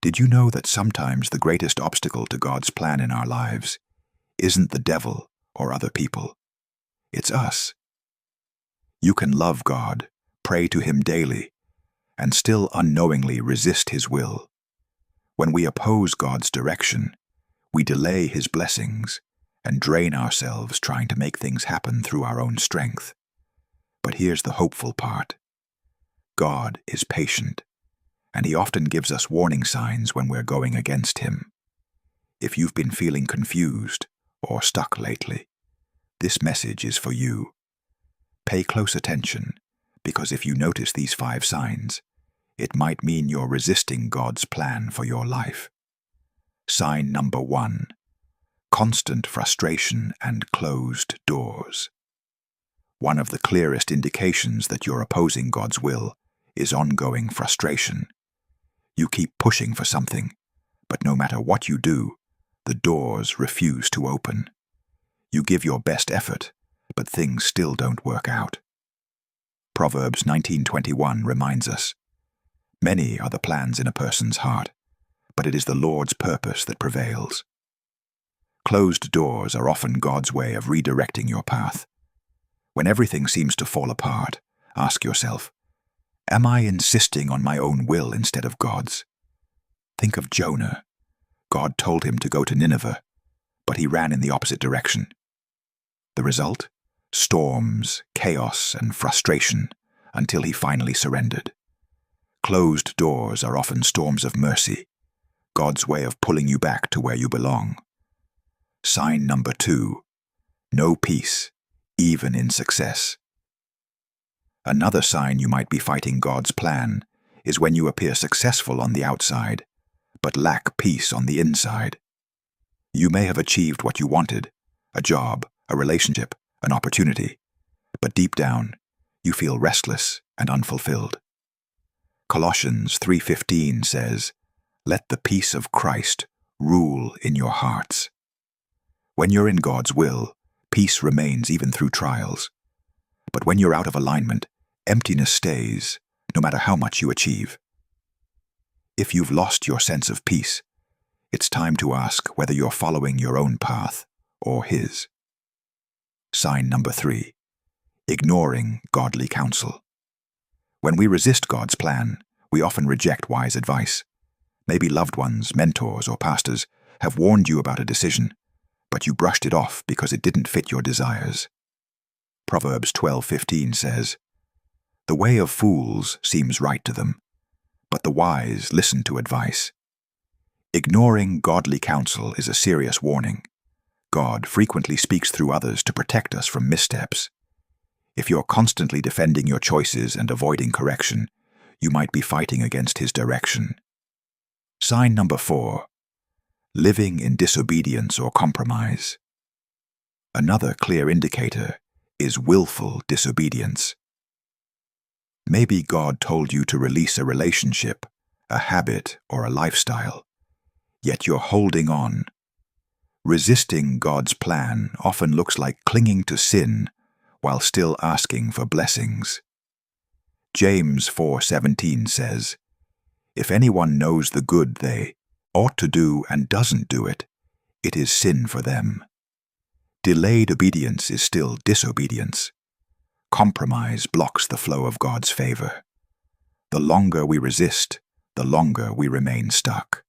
Did you know that sometimes the greatest obstacle to God's plan in our lives isn't the devil or other people? It's us. You can love God, pray to Him daily, and still unknowingly resist His will. When we oppose God's direction, we delay His blessings and drain ourselves trying to make things happen through our own strength. But here's the hopeful part. God is patient, and He often gives us warning signs when we're going against Him. If you've been feeling confused or stuck lately, this message is for you. Pay close attention, because if you notice these 5 signs, it might mean you're resisting God's plan for your life. Sign number 1. Constant frustration and closed doors. One of the clearest indications that you're opposing God's will is ongoing frustration. You keep pushing for something, but no matter what you do, the doors refuse to open. You give your best effort, but things still don't work out. Proverbs 19:21 reminds us, "Many are the plans in a person's heart, but it is the Lord's purpose that prevails." Closed doors are often God's way of redirecting your path. When everything seems to fall apart, ask yourself, am I insisting on my own will instead of God's? Think of Jonah. God told him to go to Nineveh, but he ran in the opposite direction. The result? Storms, chaos, and frustration until he finally surrendered. Closed doors are often storms of mercy, God's way of pulling you back to where you belong. Sign number 2. No peace, even in success. Another sign you might be fighting God's plan is when you appear successful on the outside, but lack peace on the inside. You may have achieved what you wanted, a job, a relationship, an opportunity, but deep down, you feel restless and unfulfilled. Colossians 3:15 says, "Let the peace of Christ rule in your hearts." When you're in God's will, peace remains even through trials. But when you're out of alignment, emptiness stays, no matter how much you achieve. If you've lost your sense of peace, it's time to ask whether you're following your own path or His. Sign number 3. Ignoring godly counsel. When we resist God's plan, we often reject wise advice. Maybe loved ones, mentors, or pastors have warned you about a decision, but you brushed it off because it didn't fit your desires. Proverbs 12:15 says, "The way of fools seems right to them, but the wise listen to advice." Ignoring godly counsel is a serious warning. God frequently speaks through others to protect us from missteps. If you're constantly defending your choices and avoiding correction, you might be fighting against His direction. Sign number 4. Living in disobedience or compromise. Another clear indicator is willful disobedience. Maybe God told you to release a relationship, a habit, or a lifestyle, yet you're holding on. Resisting God's plan often looks like clinging to sin while still asking for blessings. James 4:17 says, "If anyone knows the good they ought to do and doesn't do it, it is sin for them." Delayed obedience is still disobedience. Compromise blocks the flow of God's favor. The longer we resist, the longer we remain stuck.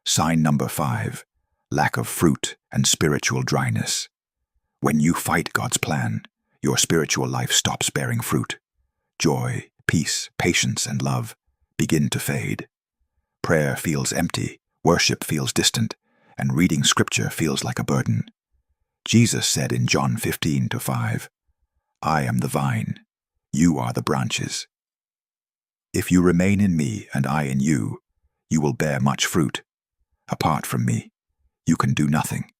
Sign number 5. Lack of fruit and spiritual dryness. When you fight God's plan, your spiritual life stops bearing fruit. Joy, peace, patience, and love begin to fade. Prayer feels empty, worship feels distant, and reading scripture feels like a burden. Jesus said in John 15:5, "I am the vine, you are the branches. If you remain in me and I in you, you will bear much fruit. Apart from me, you can do nothing."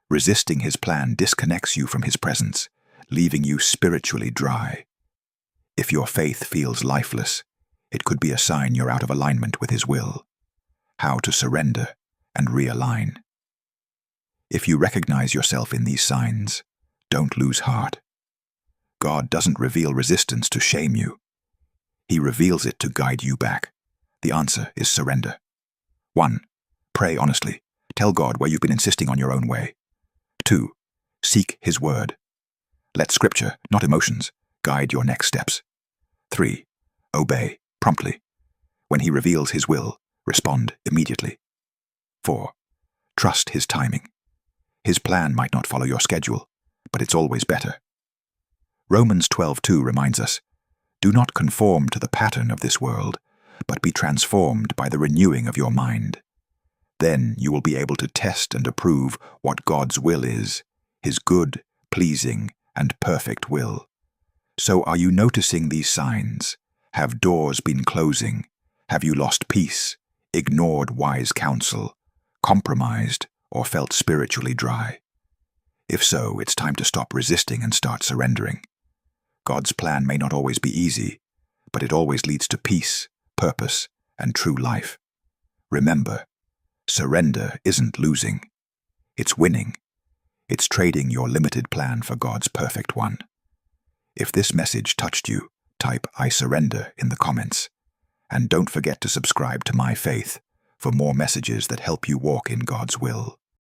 Resisting His plan disconnects you from His presence, leaving you spiritually dry. If your faith feels lifeless, it could be a sign you're out of alignment with His will. How to surrender and realign. If you recognize yourself in these signs, don't lose heart. God doesn't reveal resistance to shame you. He reveals it to guide you back. The answer is surrender. 1. Pray honestly. Tell God where you've been insisting on your own way. 2. Seek His word. Let Scripture, not emotions, guide your next steps. 3. Obey promptly. When He reveals His will, respond immediately. 4. Trust His timing. His plan might not follow your schedule, but it's always better. Romans 12:2 reminds us, "Do not conform to the pattern of this world, but be transformed by the renewing of your mind. Then you will be able to test and approve what God's will is, His good, pleasing, and perfect will." So are you noticing these signs? Have doors been closing? Have you lost peace, ignored wise counsel, compromised, or felt spiritually dry? If so, it's time to stop resisting and start surrendering. God's plan may not always be easy, but it always leads to peace, purpose, and true life. Remember, surrender isn't losing. It's winning. It's trading your limited plan for God's perfect one. If this message touched you, type "I surrender" in the comments. And don't forget to subscribe to My Faith for more messages that help you walk in God's will.